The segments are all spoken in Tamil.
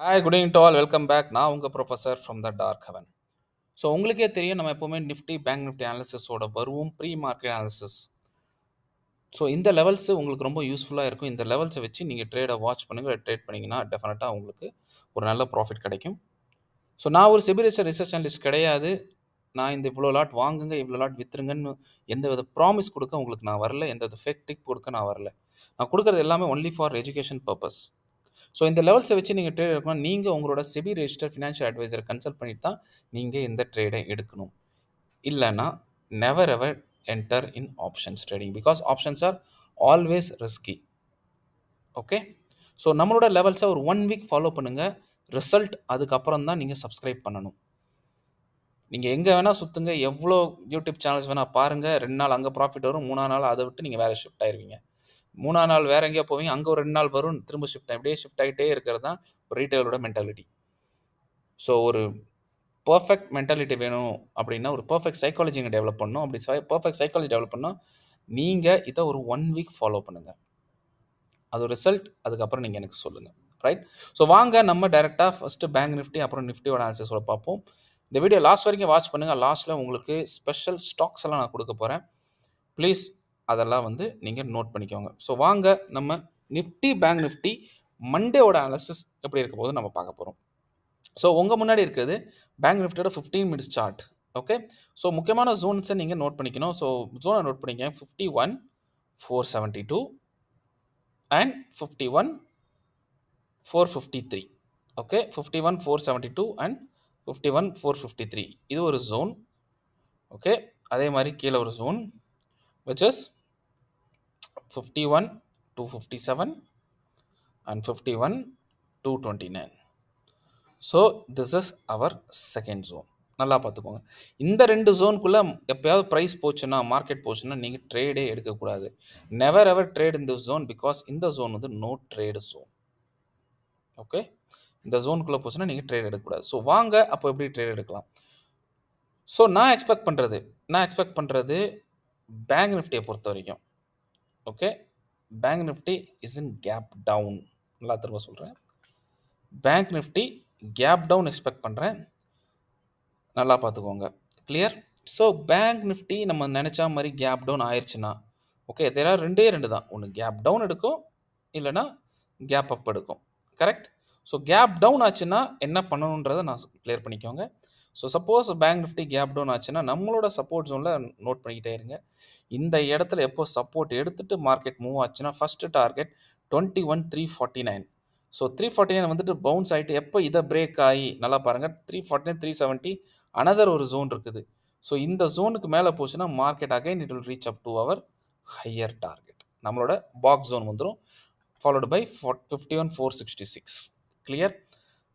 Hi, good evening to all. Welcome back. நான் உங்கள் professor from the dark heaven. So உங்களுக்கே தெரியும், நம்ம எப்போவுமே நிஃப்டி பேங்க் நிஃப்டி அனாலிசிஸோட வருவோம் ப்ரீ மார்க்கெட் அனாலிசிஸ். ஸோ இந்த லெவல்ஸு உங்களுக்கு ரொம்ப யூஸ்ஃபுல்லாக இருக்கும். இந்த லெவல்ஸை வச்சு நீங்கள் ட்ரேடை வாட்ச் பண்ணுங்கள். ட்ரேட் பண்ணிங்கன்னா டெஃபினட்டாக உங்களுக்கு ஒரு நல்ல ப்ராஃபிட் கிடைக்கும். ஸோ நான் ஒரு செபி ரிசர்ச் அனலிஸ்ட் கிடையாது. நான் இந்த இவ்வளோ லாட் வாங்குங்க, இவ்வளோ லாட் விற்றுருங்கன்னு எந்த வித ப்ராமிஸ் கொடுக்க உங்களுக்கு நான் வரல. எந்த வித ஃபேக் டிக் கொடுக்க நான் வரல. நான் கொடுக்குறது எல்லாமே only for education purpose. So இந்த லெவல்ஸை வச்சு நீங்கள் ட்ரேட் எடுக்கணும். நீங்கள் உங்களோட செபி ரெஜிஸ்டர் ஃபினான்ஷியல் அட்வைசரை கன்சல்ட் பண்ணிட்டு தான் நீங்கள் இந்த ட்ரேடை எடுக்கணும். இல்லைன்னா never ever enter in options trading, because options are always risky. Okay, so நம்மளோட லெவல்ஸை ஒரு 1 வீக் ஃபாலோ பண்ணுங்கள். ரிசல்ட் அதுக்கப்புறம் தான் நீங்கள் சப்ஸ்கிரைப் பண்ணணும். நீங்கள் எங்கே வேணால் சுற்றுங்க, எவ்வளோ யூடியூப் சேனல்ஸ் வேணால் பாருங்கள். 2 நாள் அங்கே ப்ராஃபிட் வரும், 3ஆம் நாள் அதை விட்டு நீங்கள் வேறு ஷிஃப்ட் ஆயிருவீங்க. 3ஆம் நாள் வேறு எங்கேயோ போவீங்க, அங்கே ஒரு 2 நாள் வரும், திரும்ப ஷிஃப்ட் அப்படியே ஷிஃப்ட் ஆகிட்டே இருக்கிறது தான் ஒரு ரீட்டைலரோட மென்டாலிட்டி. ஸோ ஒரு பர்ஃபெக்ட் மென்டாலிட்டி வேணும் அப்படின்னா, ஒரு பர்ஃபெக்ட் சைக்காலஜி இங்கே டெவலப் பண்ணணும். அப்படி பர்ஃபெக்ட் சைக்காலஜி டெவலப் பண்ணால் நீங்கள் இதை ஒரு 1 வீக் ஃபாலோ பண்ணுங்கள். அது ரிசல்ட் அதுக்கப்புறம் நீங்கள் எனக்கு சொல்லுங்கள். ரைட்? ஸோ வாங்க நம்ம டைரெக்டாக ஃபஸ்ட்டு பேங்க் நிஃப்டி அப்புறம் நிஃப்டியோட ஆன்சர்ஸோட பார்ப்போம். இந்த வீடியோ லாஸ்ட் வரைக்கும் வாட்ச் பண்ணுங்கள். லாஸ்ட்டில் உங்களுக்கு ஸ்பெஷல் ஸ்டாக்ஸ் எல்லாம் நான் கொடுக்க போகிறேன். ப்ளீஸ் அதெல்லாம் நீங்கள் நோட் பண்ணிக்கோங்க. ஸோ வாங்க நம்ம நிஃப்டி பேங்க் நிஃப்டி மண்டேவோட அனாலிசிஸ் எப்படி இருக்க போது நம்ம பார்க்க போகிறோம். ஸோ உங்கள் முன்னாடி இருக்கிறது பேங்க் நிஃப்டியோட 15 மினிட்ஸ் சார்ட். ஓகே, ஸோ முக்கியமான ஜோன்ஸை நீங்கள் நோட் பண்ணிக்கணும். ஸோ ஜோனை நோட் பண்ணிக்க 51,472 அண்ட் 51,453. ஓகே, 51,472 அண்ட் 51,453 இது ஒரு ஜோன். ஓகே, அதே மாதிரி கீழே ஒரு zone which is 51,257 and 51,229. So this is our second zone. நல்லா பார்த்துக்கோங்க. இந்த 2 ஜோனுக்குள்ளே எப்போயாவது ப்ரைஸ் போச்சுன்னா, மார்க்கெட் போச்சுன்னா நீங்கள் ட்ரேடே எடுக்கக்கூடாது. நெவர் எவர் ட்ரேட் இந்த ஜோன், பிகாஸ் இந்த zone no trade zone. Okay, இந்த ஜோனுக்குள்ளே போச்சுன்னா நீங்கள் ட்ரேட் எடுக்கக்கூடாது. ஸோ வாங்க அப்போ எப்படி ட்ரேட் எடுக்கலாம். ஸோ நான் எக்ஸ்பெக்ட் பண்ணுறது பேங்க் நிஃப்டியை பொறுத்த வரைக்கும். Okay, bank Nifty is in gap down. நல்லா திரும்ப சொல்கிறேன், bank Nifty gap down expect பண்ணுறேன். நல்லா பார்த்துக்கோங்க. கிளியர்? ஸோ பேங்க் நிஃப்டி நம்ம நினச்சா மாதிரி கேப் டவுன் ஆயிடுச்சுன்னா, ஓகே, இதெல்லாம் 2 தான். ஒன்று கேப் டவுன் எடுக்கும், இல்லைனா கேப் அப் எடுக்கும். கரெக்ட்? ஸோ கேப் டவுன் ஆச்சுன்னா என்ன பண்ணணுன்றதை நான் கிளியர் பண்ணிக்கோங்க. So suppose bank Nifty gap down ஆச்சுன்னா நம்மளோட சப்போர்ட் ஜோனில் நோட் பண்ணிக்கிட்டே இருங்க. இந்த இடத்துல எப்போ சப்போர்ட் எடுத்துகிட்டு மார்க்கெட் மூவ் ஆச்சுன்னா ஃபஸ்ட்டு டார்கெட் 21,349. ஸோ 349 பவுன்ஸ் ஆகிட்டு எப்போ இதை பிரேக் ஆகி நல்லா பாருங்கள், 349, 370 அனதர் ஒரு ஜோன் இருக்குது. ஸோ இந்த ஜோனுக்கு மேலே போச்சுன்னா market again it will reach up to our higher target. நம்மளோட பாக்ஸ் ஜோன் வந்துடும், ஃபாலோடு பை 51,466. கிளியர்?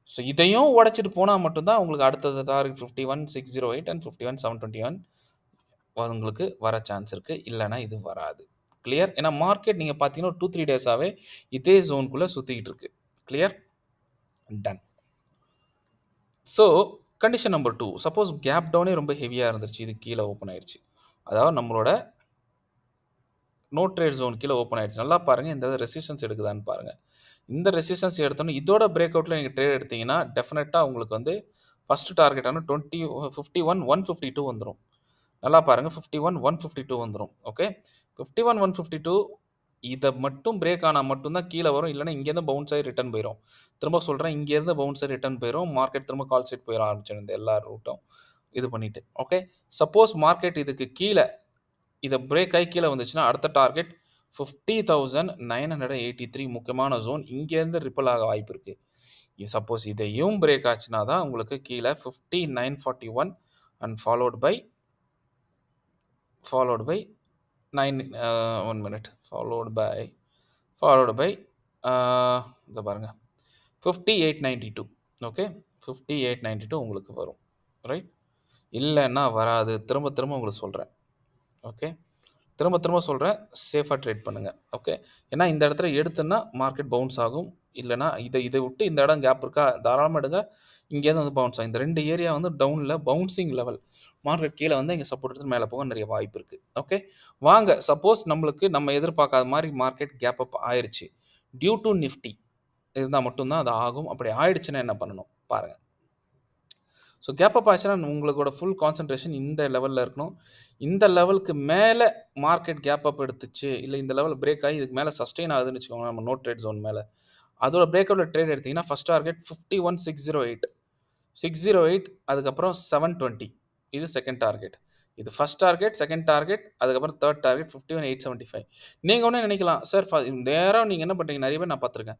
ஸோ இதையும் உடைச்சிட்டு போனால் மட்டும்தான் உங்களுக்கு அடுத்தது டார்கெட் 51,608 அண்ட் 51,721 உங்களுக்கு வர சான்ஸ் இருக்குது. இல்லைனா இது வராது. கிளியர்? ஏன்னா மார்க்கெட் நீங்கள் பார்த்தீங்கன்னா 2-3 டேஸாகவே இதே ஜோனுக்குள்ளே சுற்றிக்கிட்டு இருக்கு. Clear? Done. So condition number 2, suppose gap டவுனே ரொம்ப ஹெவியாக இருந்துருச்சு, இது கீழே ஓப்பன் ஆயிடுச்சு, அதாவது நம்மளோட நோ ட்ரேட் ஜோன் கீழே ஓப்பன் ஆயிடுச்சு. நல்லா பாருங்கள், இந்த ரெசிஸ்டன்ஸ் எடுக்குதான்னு பாருங்கள். இந்த ரெசிஸ்டன்ஸ் எடுத்தோன்னா இதோட பிரேக் அவுட்டில் நீங்கள் ட்ரேட் எடுத்தீங்கன்னா டெஃபினட்டாக உங்களுக்கு ஃபஸ்ட்டு டார்கெட்டான 51,152 வந்துடும். நல்லா பாருங்கள், 51,152 வந்துடும். ஓகே, 51,152 இதை மட்டும் பிரேக் ஆனால் மட்டும்தான் கீழே வரும். இல்லைனா இங்கேருந்து பவுன்ஸ் ஆகி ரிட்டர்ன் போயிடும். திரும்ப சொல்கிறேன், இங்கேருந்து பவுன்ஸ் ஆகி ரிட்டர்ன் போயிடும். மார்க்கெட் திரும்ப கால் சைட் போயிட ஆரம்பிச்சிடும் இந்த எல்லா ரூட்டும் இது பண்ணிவிட்டு. ஓகே, சப்போஸ் மார்க்கெட் இதுக்கு கீழே இதை பிரேக் ஆகி கீழே வந்துச்சுன்னா அடுத்த டார்கெட் 50,983 முக்கியமான ஜோன். இங்கேருந்து ரிப்பல் ஆக வாய்ப்பு இருக்குது. சப்போஸ் இதையும் பிரேக் ஆச்சுன்னா தான் உங்களுக்கு கீழே 50,941 and followed by 1 minute followed by இதை பாருங்கள் 5892. ஓகே, 5892 உங்களுக்கு வரும். ரைட்? இல்லைன்னா வராது. திரும்ப உங்களுக்கு சொல்கிறேன். ஓகே, திரும்ப சொல்கிறேன், சேஃபாக ட்ரேட் பண்ணுங்கள். ஓகே, ஏன்னா இந்த இடத்துல எடுத்துன்னா மார்க்கெட் பவுன்ஸ் ஆகும். இல்லைனா இதை விட்டு இந்த இடம் கேப் இருக்கா, தாராளமாக எடுங்க. இங்கேருந்து பவுன்ஸ் ஆகும். இந்த 2 ஏரியா டவுனில் பவுன்சிங் லெவல். மார்க்கெட் கீழே இங்கே சப்போர்ட் எடுத்து மேலே போக நிறைய வாய்ப்பு இருக்குது. ஓகே, வாங்க. சப்போஸ் நம்ம எதிர்பார்க்காத மாதிரி மார்க்கெட் கேப் அப் ஆயிடுச்சு டியூ டு நிஃப்டி. இருந்தால் மட்டும்தான் அது ஆகும். அப்படி ஆயிடுச்சுன்னா என்ன பண்ணணும் பாருங்கள். ஸோ கேப் அப் ஆச்சுன்னா உங்களோட ஃபுல் கான்சன்ட்ரேஷன் இந்த லெவலில் இருக்கணும். இந்த லெவலுக்கு மேலே மார்க்கெட் கேப் அப் எடுத்துச்சு, இல்லை இந்த லெவல் பிரேக் ஆகி இதுக்கு மேலே சஸ்டெயின் ஆகுதுன்னு வச்சுக்கோங்க, நம்ம நோ ட்ரேட் ஜோன் மேலே அதோட பிரேக் அவுட்டில் ட்ரேட் எடுத்திங்கன்னா ஃபஸ்ட் டார்கெட் 51,608 அதுக்கப்புறம் 720 இது செகண்ட் டார்கெட். இது ஃபஸ்ட் டார்கெட், செகண்ட் டார்கெட், அதுக்கப்புறம் தேர்ட் டார்கெட் 51,875. நீங்கள் ஒன்றே நினைக்கலாம், சார் நேராக நீங்கள் என்ன பண்ணுறீங்க, நிறைய பேர் நான் பார்த்துருக்கேன்.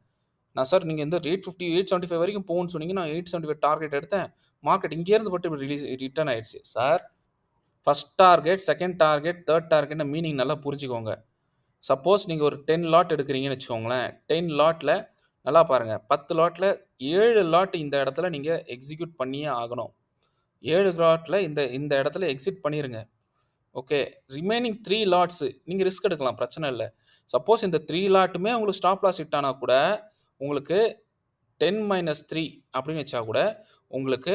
நான் சார் நீங்கள் இந்த 875 வரைக்கும் போகணும்னு சொன்னீங்க, நான் 875 டார்கெட் எடுத்தேன், மார்க்கெட் இங்கேருந்து பட்டு ரிட்டர்ன் ஆயிடுச்சு. Sir first target, second target, third டார்கெட்னு மீனிங் நல்லா புரிஞ்சுக்கோங்க. சப்போஸ் நீங்கள் ஒரு 10 லாட் எடுக்கிறீங்கன்னு வச்சுக்கோங்களேன், 10 லாட்டில் நல்லா பாருங்கள், 10 லாட்டில் 7 லாட் இந்த இடத்துல நீங்கள் எக்ஸிக்யூட் பண்ணியே ஆகணும். 7 லாட்டில் இந்த இடத்துல எக்ஸிட் பண்ணிடுங்க. ஓகே, ரிமைனிங் 3 லாட்ஸு நீங்கள் ரிஸ்க் எடுக்கலாம், பிரச்சனை இல்லை. சப்போஸ் இந்த 3 லாட்டுமே உங்களுக்கு ஸ்டாப் லாஸ் ஹிட் ஆனால் கூட உங்களுக்கு 10-3 அப்படின்னு வச்சா கூட உங்களுக்கு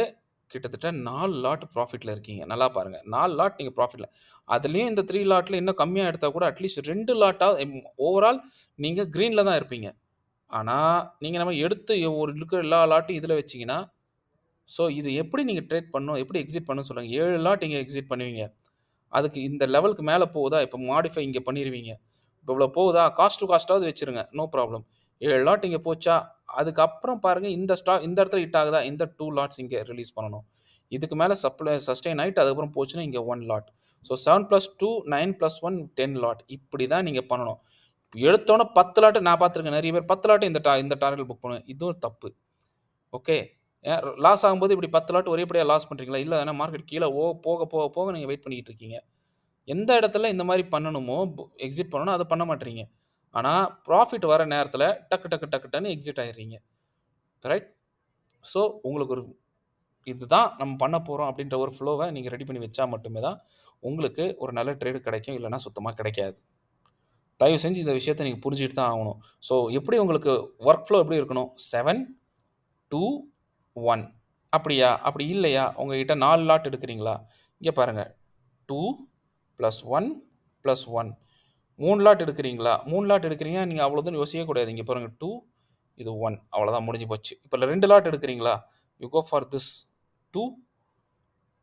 கிட்டத்தட்ட 4 லாட் ப்ராஃபிட்டில் இருக்கீங்க. நல்லா பாருங்கள், 4 லாட் நீங்கள் ப்ராஃபிட்டில். அதுலேயும் இந்த 3 லாட்டில் இன்னும் கம்மியாக எடுத்தால் கூட அட்லீஸ்ட் 2 லாட்டாக ஓவரால் நீங்கள் க்ரீனில் தான் இருப்பீங்க. ஆனால் நீங்கள் நம்ம எடுத்து ஒரு இருக்கிற எல்லா லாட்டும் இதில் வச்சிங்கன்னா, ஸோ இது எப்படி நீங்கள் ட்ரேட் பண்ணணும், எப்படி எக்ஸிட் பண்ணணும்னு சொல்லுங்கள். 7 லாட் நீங்கள் எக்ஸிட் பண்ணுவீங்க. அதுக்கு இந்த லெவலுக்கு மேலே போகுதா, இப்போ மாடிஃபை இங்கே பண்ணிடுவீங்க. இப்போ இவ்வளோ போகுதா, காஸ்ட் டு காஸ்ட்டாவது வச்சுருங்க, நோ ப்ராப்ளம். 7 லாட் இங்கே போச்சா, அதுக்கப்புறம் பாருங்கள் இந்த இடத்துல ஹிட் ஆகுதா, இந்த 2 லாட்ஸ் இங்கே ரிலீஸ் பண்ணணும். இதுக்கு மேலே சஸ்டெயின் ஆகிட்டு அதுக்கப்புறம் போச்சுன்னா இங்கே 1 லாட். So 7+2 9+1 10 lot. இப்படி தான் நீங்கள் பண்ணணும். எடுத்தோன்னே 10 லாட்டு நான் பார்த்துருக்கேன், நிறைய பேர் 10 லாட்டு இந்த டார்கெட் புக் பண்ணுவேன். இதுவும் தப்பு. ஓகே, லாஸ் ஆகும்போது இப்படி 10 லாட் ஒரேபடியாக லாஸ் பண்ணுறீங்களா? இல்லை, ஏன்னா மார்க்கெட் கீழே போக போக போக நீங்கள் வெயிட் பண்ணிக்கிட்டு இருக்கீங்க. எந்த இடத்துல இந்த மாதிரி பண்ணணுமோ எக்ஸிட் பண்ணணும், அதை பண்ண மாட்டேறீங்க. ஆனால் ப்ராஃபிட் வர நேரத்தில் டக்குன்னு எக்ஸிட் ஆகிடுறீங்க. ரைட்? ஸோ உங்களுக்கு ஒரு இதுதான் நம்ம பண்ண போகிறோம் அப்படின்ற ஒரு ஃப்ளோவை நீங்கள் ரெடி பண்ணி வச்சா மட்டுமே தான் உங்களுக்கு ஒரு நல்ல ட்ரேடு கிடைக்கும், இல்லைனா சுத்தமாக கிடைக்காது. தயவு செஞ்சு இந்த விஷயத்தை நீங்கள் புரிஞ்சுட்டு தான் ஆகணும். ஸோ எப்படி உங்களுக்கு ஒர்க் ஃப்ளோ எப்படி இருக்கணும், 7 2 1 அப்படியா? அப்படி இல்லையா, உங்ககிட்ட 4 லாட் எடுக்கிறீங்களா, இங்கே பாருங்கள் 2 + 1 + 1 3 லாட் எடுக்கிறீங்களா, 3 லாட் எடுக்கிறீங்கன்னா நீங்கள் அவ்வளோதான் யோசிக்கவே கூடாது. இங்கே பாருங்கள் 2 இது 1 அவ்வளோதான், முடிஞ்சு போச்சு. இப்போ 2 லாட் எடுக்கிறீங்களா, யூ கோ ஃபார் திஸ் 2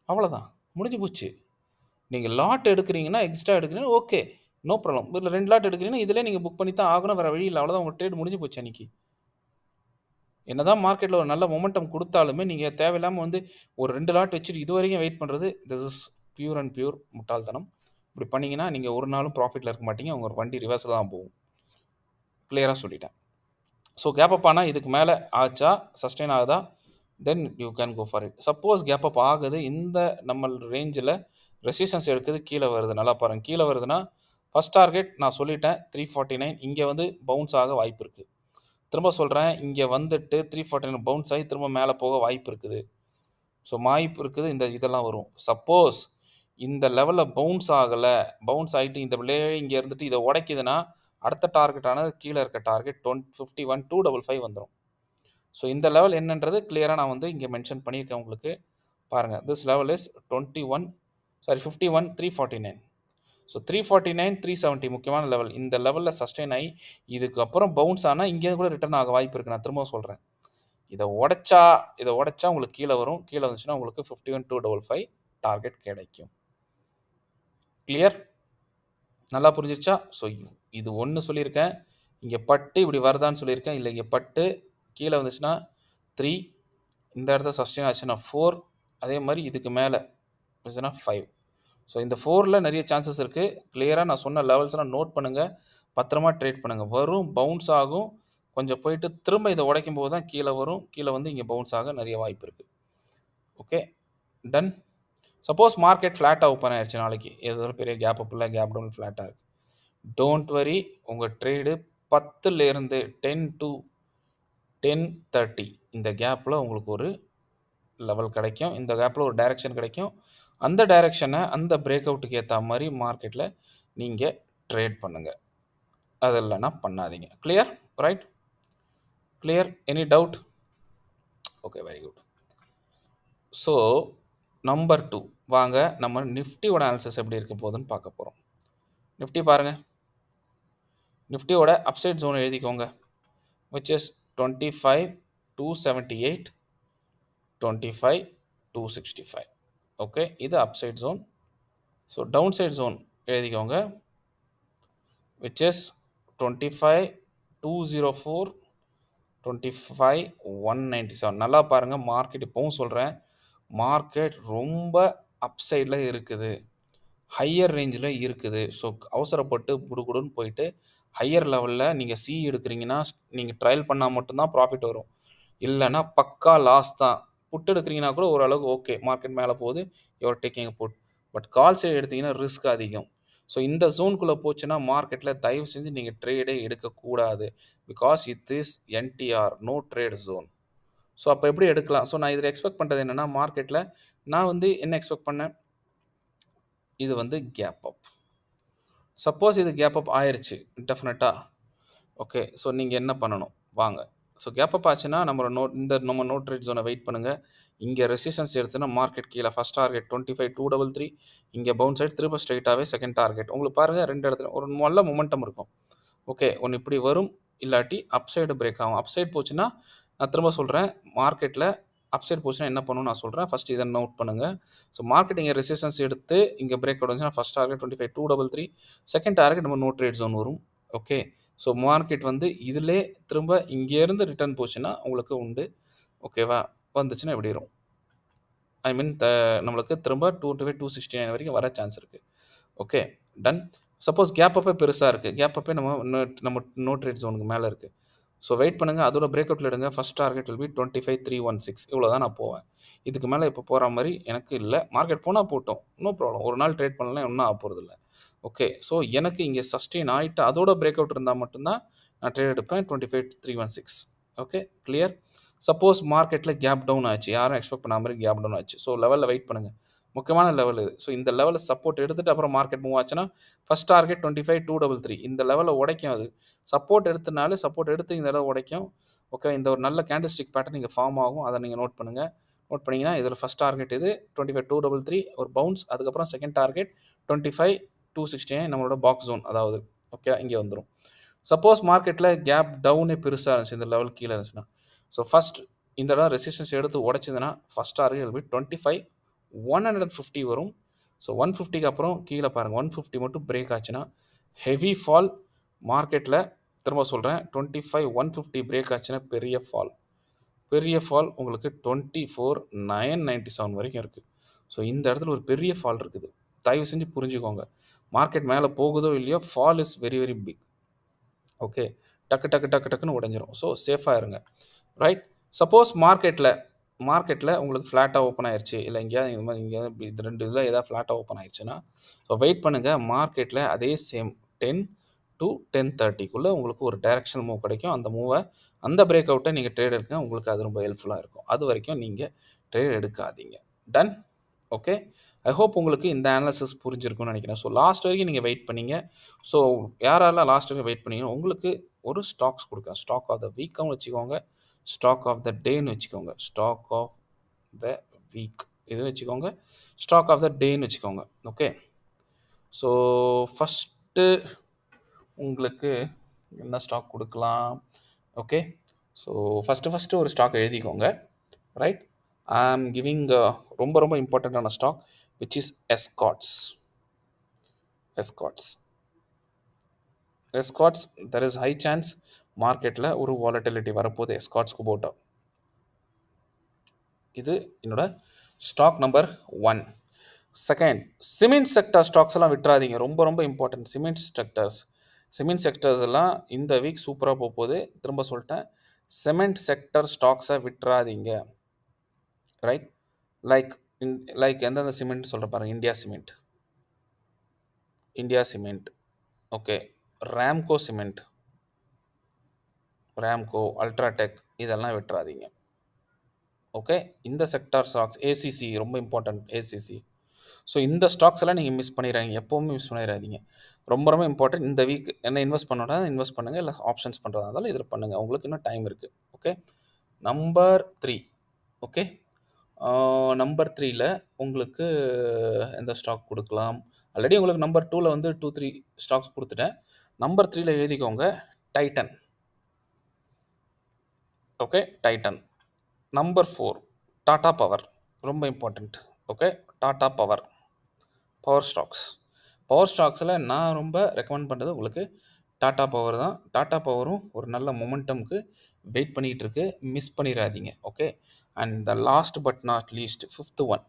அவ்வளோதான், முடிஞ்சு போச்சு. நீங்கள் லாட் எடுக்கிறீங்கன்னா எக்ஸ்ட்ரா எடுக்கிறீங்கன்னா ஓகே, நோ ப்ராப்ளம். இதில் 2 லாட் எடுக்கிறீங்கன்னா இதிலே நீங்கள் புக் பண்ணி தான் ஆகணும், வேறு வழி இல்லை. அவ்வளோதான், உங்கள் ட்ரேட் முடிஞ்சு போச்சு அன்றைக்கி. என்ன தான் மார்க்கெட்டில் ஒரு நல்ல மொமெண்டம் கொடுத்தாலுமே நீங்கள் தேவையில்லாமல் வந்து ஒரு 2 லாட் வச்சுட்டு இது வரைக்கும் வெயிட் பண்ணுறது, this is pure and pure முட்டாள்தனம். இப்படி பண்ணிங்கன்னா நீங்கள் ஒரு நாளும் ப்ராஃபிட்டில் இருக்க மாட்டீங்க, உங்கள் வண்டி ரிவர்ஸில் தான் போகும். கிளியராக சொல்லிட்டேன். ஸோ கேப் அப் ஆனால் இதுக்கு மேலே ஆச்சா, சஸ்டெயின் ஆகுதா, then you can go for it. Suppose gap up ஆகுது, இந்த நம்ம ரேஞ்சில் ரெசிஸ்டன்ஸ் எடுக்குது, கீழே வருது, நல்லா பாருங்கள். கீழே வருதுன்னா ஃபஸ்ட் டார்கெட் நான் சொல்லிட்டேன் 349, இங்கே வந்து பவுன்ஸ் ஆக வாய்ப்பு இருக்குது. திரும்ப சொல்கிறேன், இங்கே வந்துட்டு 349 பவுன்ஸ் ஆகி திரும்ப மேலே போக வாய்ப்பு இருக்குது. ஸோ வாய்ப்பு இருக்குது, இதெல்லாம் வரும். சப்போஸ் இந்த லெவலில் பவுன்ஸ் ஆகலை, பவுன்ஸ் ஆகிட்டு இந்த விலையே இங்கே இருந்துட்டு இதை உடைக்குதுன்னா அடுத்த டார்கெட்டானது கீழே இருக்க டார்கெட் 51,255 வந்துடும். ஸோ இந்த லெவல் என்னன்றது கிளியராக நான் வந்து இங்கே மென்ஷன் பண்ணியிருக்கேன் உங்களுக்கு. பாருங்கள், திஸ் லெவல் இஸ் 51,349. ஸோ 349 370 முக்கியமான லெவல். இந்த லெவலில் சஸ்டெயின் ஆகி இதுக்கப்புறம் பவுன்ஸ் ஆனால் இங்கே கூட ரிட்டர்ன் ஆக வாய்ப்பு இருக்குது. நான் திரும்ப சொல்கிறேன், இதை உடைச்சா உங்களுக்கு கீழே வரும். கீழே வந்துச்சுன்னா உங்களுக்கு 51,255 டார்கெட் கிடைக்கும். கிளியர்? நல்லா புரிஞ்சிருச்சா? ஸோ இது ஒன்று சொல்லியிருக்கேன், இங்கே பட்டு இப்படி வருதான்னு சொல்லியிருக்கேன். இல்லை, இங்கே பட்டு கீழே வந்துச்சுன்னா 3, இந்த இடத்துல சஸ்டெயின் ஆச்சுன்னா 4, அதே மாதிரி இதுக்கு மேலே வந்துச்சுன்னா 5. ஸோ இந்த 4ல் நிறைய சான்சஸ் இருக்குது. கிளியராக நான் சொன்ன லெவல்ஸ்லாம் நோட் பண்ணுங்கள், பத்திரமா ட்ரேட் பண்ணுங்கள். வரும், பவுன்ஸ் ஆகும், கொஞ்சம் போயிட்டு திரும்ப இதை உடைக்கும் போது தான் கீழே வரும். கீழே வந்து இங்கே பவுன்ஸ் ஆக நிறைய வாய்ப்பு இருக்குது. Okay, done. சப்போஸ் மார்க்கெட் ஃப்ளாட்டாக ஓப்பன் ஆயிடுச்சு நாளைக்கு, ஏதோ ஒரு பெரிய கேப் அப் இல்லை, கேப் டவுன் ஃப்ளாட்டாக இருக்குது, டோன்ட் வரி. உங்கள் ட்ரேடு 10லேருந்து 10 to 10:30 இந்த கேப்பில் உங்களுக்கு ஒரு லெவல் கிடைக்கும். இந்த கேப்பில் ஒரு டைரெக்ஷன் கிடைக்கும். அந்த டைரெக்ஷனை அந்த பிரேக் அவுட்டுக்கு ஏற்ற மாதிரி மார்க்கெட்டில் நீங்கள் ட்ரேட் பண்ணுங்கள். அது இல்லைன்னா பண்ணாதீங்க. Clear? Right? Clear? Any doubt? Okay, very good. So number 2 வாங்க நம்ம நிஃப்டியோட அனாலிசிஸ் எப்படி இருக்க போகுதுன்னு பார்க்க போகிறோம். நிஃப்டி பாருங்கள், நிஃப்டியோட அப்சைட் ஜோன் எழுதிக்கோங்க, விச் இஸ் 25 278 25 265. ஓகே, இது upside zone. So downside zone எழுதிக்கோங்க, விச் இஸ் 25 204 25 197. நல்லா பாருங்கள், மார்க்கெட் இப்போவும் சொல்கிறேன், மார்க்கெட் ரொம்ப அப்சைடில் இருக்குது, ஹையர் ரேஞ்சில் இருக்குது. ஸோ அவசரப்பட்டு குடுகுடுன்னு போயிட்டு ஹையர் லெவலில் நீங்கள் சி எடுக்கிறீங்கன்னா நீங்கள் ட்ரையல் பண்ணால் மட்டும்தான் ப்ராஃபிட் வரும், இல்லைன்னா பக்கா லாஸ் தான். புட் எடுக்கிறீங்கன்னா கூட ஓரளவுக்கு ஓகே, மார்க்கெட் மேலே போகுது, your taking put. But call side எடுத்தீங்கன்னா ரிஸ்க் அதிகம். ஸோ இந்த ஜோனுக்குள்ளே போச்சுன்னா மார்க்கெட்டில் தயவு செஞ்சு நீங்கள் ட்ரேடே எடுக்கக்கூடாது, because it is NTR, no trade zone. So அப்போ எப்படி எடுக்கலாம்? ஸோ நான் இதில் எக்ஸ்பெக்ட் பண்ணுறது என்னென்னா, மார்க்கெட்டில் நான் வந்து என்ன எக்ஸ்பெக்ட் பண்ணேன், இது வந்து கேப் அப். சப்போஸ் இது கேப் அப் ஆயிடுச்சு டெஃபினட்டாக, ஓகே. ஸோ நீங்கள் என்ன பண்ணணும் வாங்க. ஸோ கேப் அப் ஆச்சுன்னா நம்ம நோ ட்ரேட் ஜோனை வெயிட் பண்ணுங்கள். இங்கே ரெசிஸ்டன்ஸ் எடுத்துன்னா மார்க்கெட் கீழே ஃபஸ்ட் டார்கெட் 25 233, இங்கே பவுன்ஸ் சைட் திரும்ப ஸ்ட்ரைட்டாகவே செகண்ட் டார்கெட். உங்களுக்கு பாருங்கள், ரெண்டு இடத்துல ஒரு நல்ல மொமெண்டம் இருக்கும். ஓகே, ஒன்று இப்படி வரும், இல்லாட்டி அப்சைடு பிரேக் ஆகும். அப்சைட் போச்சுன்னா நான் திரும்ப சொல்கிறேன், மார்க்கெட்டில் அப்சைட் போச்சுன்னா என்ன பண்ணணும்னு நான் சொல்கிறேன், ஃபஸ்ட் இதை நோட் பண்ணுங்கள். ஸோ மார்க்கெட் இங்கே ரெசிஸ்டன்ஸ் எடுத்து இங்கே பிரேக் அவுட் வந்துச்சுன்னா ஃபஸ்ட் டார்கெட் 25 233, செகண்ட் டார்கெட் நம்ம நோ ட்ரேட் ஜோன் வரும். ஓகே, ஸோ மார்க்கெட் வந்து இதிலே திரும்ப இங்கேருந்து ரிட்டர்ன் போச்சுன்னா உங்களுக்கு உண்டு, ஓகேவா? வந்துச்சுன்னா எப்படி வரும், ஐ மீன் நம்மளுக்கு திரும்ப 225 269 வரைக்கும் வர சான்ஸ் இருக்குது. Okay, done. சப்போஸ் கேப் அப்பே பெருசாக இருக்குது, கேப் அப்பே நம்ம நோ ட்ரேட் ஜோனுக்கு மேலே இருக்குது. ஸோ வெயிட் பண்ணுங்கள், அதோட பிரேக் அவுட்டில் எடுங்க. First target will be 25 316. இவ்வளோ தான் நான் போவேன், இதுக்கு மேலே இப்போ போகிற மாதிரி எனக்கு இல்லை. மார்க்கெட் போனால் போட்டோம், நோ ப்ராப்ளம், ஒரு நாள் ட்ரேட் பண்ணலாம், ஒன்றும் ஆக போகிறது இல்லை. ஓகே, ஸோ எனக்கு இங்கே சஸ்டெயின் ஆகிட்டு அதோட பிரேக் அவுட் இருந்தால் மட்டும்தான் நான் ட்ரேட் எடுப்பேன் 25 316. Okay, clear. சப்போஸ் மார்க்கெட்டில் கேப் டவுன் ஆச்சு, யாரும் எக்ஸ்பெக்ட் பண்ணாத மாதிரி கேப் டவுன் ஆச்சு, ஸோ லெவலில் வெயிட் பண்ணுங்கள், முக்கியமான லெவல் இது. ஸோ இந்த லெவலில் சப்போர்ட் எடுத்துகிட்டு அப்புறம் மார்க்கெட் மூவ் ஆச்சுன்னா ஃபஸ்ட் டார்கெட் 25 233, இந்த லெவலில் உடைக்கும். அது சப்போர்ட் எடுத்தனால சப்போர்ட் எடுத்து இந்த இடம் உடைக்கும். ஓகே, இந்த ஒரு நல்ல கேண்டில்ஸ்டிக் பேட்டர்ன் இங்கே ஃபார்ம் ஆகும், அதை நீங்கள் நோட் பண்ணுங்கள். நோட் பண்ணிங்கன்னா இதில் ஃபஸ்ட் டார்கெட் இது 25 233, ஒரு பவுன்ஸ், அதுக்கப்புறம் செகண்ட் டார்கெட் 25 269 நம்மளோட பாக்ஸ் ஜோன், அதாவது ஓகே இங்கே வந்துடும். சப்போஸ் மார்க்கெட்டில் கேப் டவுனே பெருசாக இருந்துச்சு, இந்த லெவல் கீழே இருந்துச்சுன்னா, ஸோ ஃபஸ்ட் இந்த இடம் ரெசிஸ்டன்ஸ் எடுத்து உடைச்சதுன்னா ஃபஸ்ட் டார்கெட் போய் 25 150 வரும். ஸோ 150க்கு அப்புறம் கீழே பாருங்கள், 150 மட்டும் பிரேக் ஆச்சுன்னா ஹெவி ஃபால் மார்க்கெட்டில். திரும்ப சொல்கிறேன், 25 150 பிரேக் ஆச்சுன்னா பெரிய ஃபால் உங்களுக்கு 24 997 வரைக்கும் இருக்குது. ஸோ இந்த இடத்துல ஒரு பெரிய ஃபால் இருக்குது, தயவு செஞ்சு புரிஞ்சுக்கோங்க. மார்க்கெட் மேலே போகுதோ இல்லையோ, fall is very very big. Okay, டக்குன்னு உடைஞ்சிரும். ஸோ சேஃபாக இருங்க, ரைட். சப்போஸ் மார்க்கெட்டில் உங்களுக்கு ஃப்ளாட்டாக ஓப்பன் ஆயிடுச்சு, இல்லை எங்கேயாவது இந்த மாதிரி எங்கேயாவது இது ரெண்டு இதில் ஏதாவது ஃப்ளாட்டாக ஓப்பன் ஆயிடுச்சுன்னா, ஸோ வெயிட் பண்ணுங்கள். மார்க்கெட்டில் அதே சேம் 10 to 10:30க்குள்ளே உங்களுக்கு ஒரு டைரக்ஷனல் மூவ் கிடைக்கும். அந்த மூவை, அந்த பிரேக் அவுட்டை நீங்கள் ட்ரேட் எடுக்க உங்களுக்கு அது ரொம்ப ஹெல்ப்ஃபுல்லாக இருக்கும். அது வரைக்கும் நீங்கள் ட்ரேட் எடுக்காதீங்க. டன். ஓகே, ஐ ஹோப் உங்களுக்கு இந்த அனாலிசிஸ் புரிஞ்சிருக்கும்னு நினைக்கிறேன். ஸோ லாஸ்ட் வரைக்கும் நீங்கள் வெயிட் பண்ணீங்க. ஸோ யாரெல்லாம் லாஸ்ட் வரைக்கும் வெயிட் பண்ணீங்க, உங்களுக்கு ஒரு ஸ்டாக்ஸ் கொடுக்குறேன். ஸ்டாக் ஆஃப் த வீக்கும் வச்சுக்கோங்க, ஸ்டாக் ஆஃப் த டேன்னு வச்சுக்கோங்க, ஸ்டாக் ஆஃப் த வீக் இது வச்சுக்கோங்க, ஸ்டாக் ஆஃப் த டேன்னு வச்சுக்கோங்க. ஓகே, ஸோ ஃபஸ்ட்டு உங்களுக்கு என்ன ஸ்டாக் கொடுக்கலாம்? ஓகே, ஸோ ஃபஸ்ட்டு ஒரு ஸ்டாக் எழுதிக்கோங்க, ரைட். ஐ ஆம் கிவிங் ரொம்ப இம்பார்ட்டண்ட்டான stock, which is Escorts. There is high chance மார்க்கெட்டில் ஒரு வாலட்டிலிட்டி வரப்போகுது எஸ்கார்ட்ஸ்க்கு போட்டா. இது என்னோட stock number 1. Second, cement sector stocks எல்லாம் விட்டுறாதீங்க, ரொம்ப இம்பார்ட்டன்ட். சிமெண்ட் செக்டர்ஸ் எல்லாம் இந்த வீக் சூப்பராக போகுது. திரும்ப சொல்லிட்டேன், சிமெண்ட் செக்டர் ஸ்டாக்ஸை விட்டுறாதீங்க, ரைட். லைக் எந்தெந்த சிமெண்ட் சொல்கிற பாருங்க, India cement, okay, Ramco cement, UltraTech, இதெல்லாம் விட்டுறாதீங்க. ஓகே, இந்த செக்டார் ஸ்டாக்ஸ், ஏசிசி ரொம்ப இம்பார்ட்டன்ட், ஏசிசி. ஸோ இந்த ஸ்டாக்ஸ் எல்லாம் நீங்கள் மிஸ் பண்ணிடுறாங்க, எப்போவுமே மிஸ் பண்ணிடாதீங்க, ரொம்ப இம்பார்ட்டன்ட். இந்த வீக் என்ன இன்வெஸ்ட் பண்ணுங்கள், இல்லை ஆப்ஷன்ஸ் பண்ணுறதா இருந்தாலும் இதில் பண்ணுங்கள், உங்களுக்கு இன்னும் டைம் இருக்குது. Okay, number 3. ஓகே, நம்பர் 3ல் உங்களுக்கு எந்த ஸ்டாக் கொடுக்கலாம்? ஆல்ரெடி உங்களுக்கு நம்பர் 2ல் வந்து 2-3 ஸ்டாக்ஸ் கொடுத்துட்டேன். நம்பர் 3ல் எழுதிக்கோங்க, Titan. Okay, Titan. Number 4 Tata Power, ரொம்ப important. Okay, Tata Power, power stocks. Power ஸ்டாக்ஸில் நான் ரொம்ப ரெக்கமெண்ட் பண்ணுறது உங்களுக்கு டாடா பவர் தான். டாடா பவரும் ஒரு நல்ல மொமெண்டம்க்கு வெயிட் பண்ணிகிட்டு இருக்கு, மிஸ் பண்ணிடாதீங்க. Okay, and the last but not least, fifth one,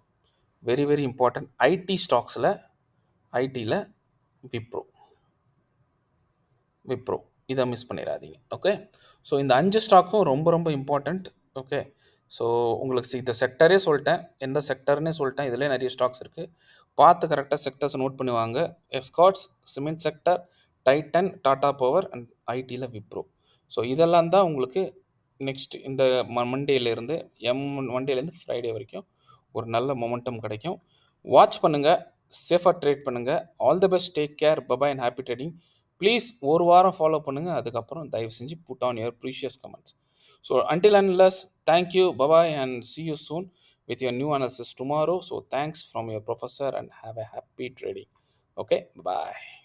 very very important. IT ஸ்டாக்ஸில், ஐடியில் விப்ரோ இதை மிஸ் பண்ணிடாதீங்க. ஓகே, ஸோ இந்த 5 ஸ்டாக்கும் ரொம்ப ரொம்ப இம்பார்ட்டண்ட். ஓகே, ஸோ உங்களுக்கு இந்த செக்டரே சொல்லிட்டேன், எந்த செக்டர்னே சொல்லிட்டேன். இதிலே நிறைய ஸ்டாக்ஸ் இருக்குது, பார்த்து கரெக்டாக செக்டர்ஸ் நோட் பண்ணுவாங்க. Escorts, cement sector, Titan, Tata power and ஐடியில் விப்ரோ. ஸோ இதெல்லாம் தான் உங்களுக்கு நெக்ஸ்ட் இந்த மண்டேலேருந்து மண்டேலேருந்து ஃப்ரைடே வரைக்கும் ஒரு நல்ல மொமெண்டம் கிடைக்கும். வாட்ச் பண்ணுங்கள், சேஃபாக ட்ரேட் பண்ணுங்கள். All the best, take care, bye bye and happy trading. Please ஒரு வாரம் ஃபாலோ பண்ணுங்கள், அதுக்கப்புறம் தயவு செஞ்சு put on your precious comments. So until and unless, thank you, bye-bye, and see you soon with your new analysis tomorrow. So thanks from your professor and have a happy trading. Okay, bye.